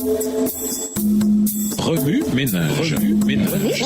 Remue ménage. Remue ménage.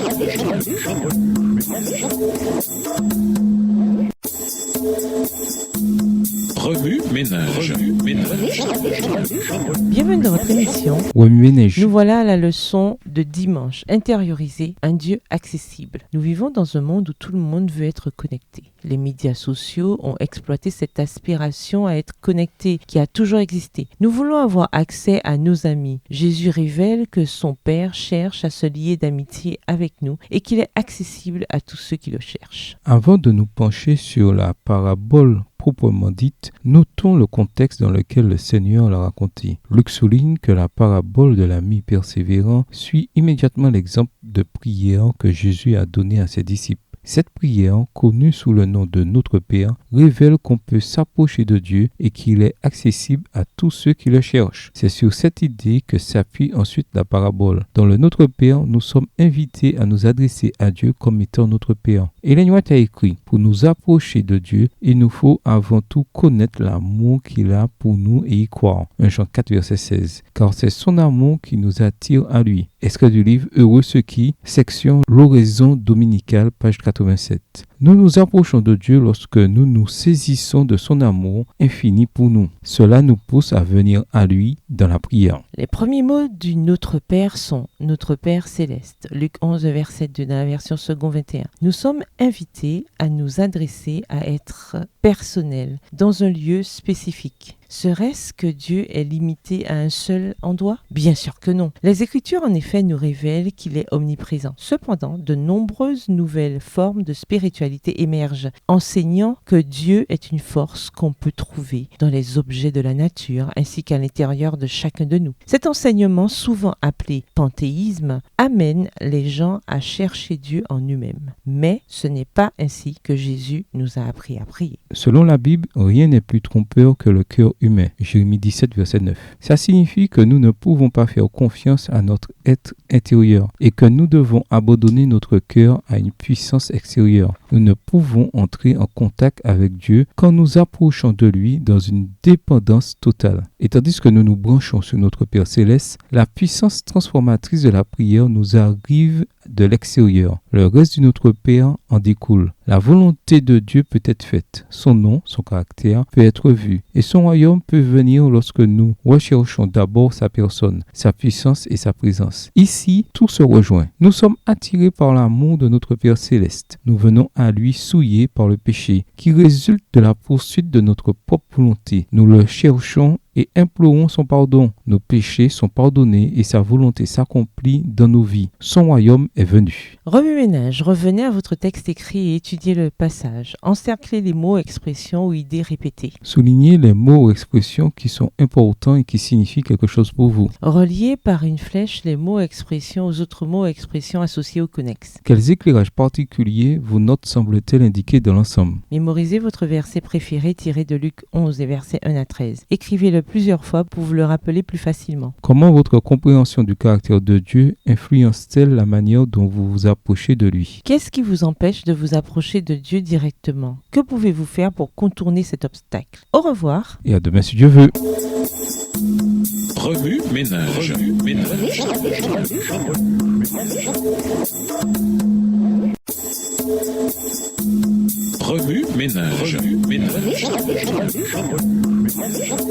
Bienvenue dans votre émission. Remue ménage. Nous voilà à la leçon de dimanche. Intérioriser un Dieu accessible. Nous vivons dans un monde où tout le monde veut être connecté. Les médias sociaux ont exploité cette aspiration à être connecté qui a toujours existé. Nous voulons avoir accès à nos amis. Jésus révèle que son Père cherche à se lier d'amitié avec nous et qu'il est accessible à tous ceux qui le cherchent. Avant de nous pencher sur la parabole proprement dite, notons le contexte dans lequel le Seigneur l'a raconté. Luc souligne que la parabole de l'ami persévérant suit immédiatement l'exemple de prière que Jésus a donné à ses disciples. Cette prière, connue sous le nom de Notre Père, révèle qu'on peut s'approcher de Dieu et qu'il est accessible à tous ceux qui le cherchent. C'est sur cette idée que s'appuie ensuite la parabole. Dans le Notre Père, nous sommes invités à nous adresser à Dieu comme étant notre Père. Ellen White a écrit, pour nous approcher de Dieu, il nous faut avant tout connaître l'amour qu'il a pour nous et y croire. 1 Jean 4, verset 16. Car c'est son amour qui nous attire à lui. Extrait du livre Heureux ceux qui, section L'oraison dominicale, page 87. Nous nous approchons de Dieu lorsque nous nous saisissons de son amour infini pour nous. Cela nous pousse à venir à lui dans la prière. Les premiers mots du Notre Père sont « Notre Père céleste » Luc 11, verset 2 dans la version second 21. Nous sommes invités à nous adresser à être personnels dans un lieu spécifique. Serait-ce que Dieu est limité à un seul endroit? Bien sûr que non. Les Écritures en effet nous révèlent qu'il est omniprésent. Cependant, de nombreuses nouvelles formes de spiritualité émergent, enseignant que Dieu est une force qu'on peut trouver dans les objets de la nature ainsi qu'à l'intérieur de chacun de nous. Cet enseignement, souvent appelé panthéisme, amène les gens à chercher Dieu en eux-mêmes. Mais ce n'est pas ainsi que Jésus nous a appris à prier. Selon la Bible, rien n'est plus trompeur que le cœur humain. Jérémie 17, verset 9. Ça signifie que nous ne pouvons pas faire confiance à notre être intérieur et que nous devons abandonner notre cœur à une puissance extérieure. Nous ne pouvons entrer en contact avec Dieu quand nous approchons de lui dans une dépendance totale. Et tandis que nous nous branchons sur notre Père céleste, la puissance transformatrice de la prière nous arrive de l'extérieur. Le reste de notre Père en découle. La volonté de Dieu peut être faite. Son nom, son caractère peut être vu. Et son royaume peut venir lorsque nous recherchons d'abord sa personne, sa puissance et sa présence. Ici, tout se rejoint. Nous sommes attirés par l'amour de notre Père céleste. Nous venons à lui souillés par le péché qui résulte de la poursuite de notre propre volonté. Nous le cherchons et implorons son pardon. Nos péchés sont pardonnés et sa volonté s'accomplit dans nos vies. Son royaume est venu. Remue-ménage, revenez à votre texte écrit et étudiez le passage. Encerclez les mots, expressions ou idées répétées. Soulignez les mots ou expressions qui sont importants et qui signifient quelque chose pour vous. Reliez par une flèche les mots, expressions aux autres mots, expressions associés ou connexes. Quels éclairages particuliers vos notes semblent-elles indiquer dans l'ensemble? Mémorisez votre verset préféré tiré de Luc 11, des versets 1 à 13. Écrivez-le plusieurs fois pour vous le rappeler plus facilement. Comment votre compréhension du caractère de Dieu influence-t-elle la manière dont vous vous approchez de lui? Qu'est-ce qui vous empêche de vous approcher de Dieu directement? Que pouvez-vous faire pour contourner cet obstacle? Au revoir. Et à demain si Dieu veut. Remue ménage. Remue ménage.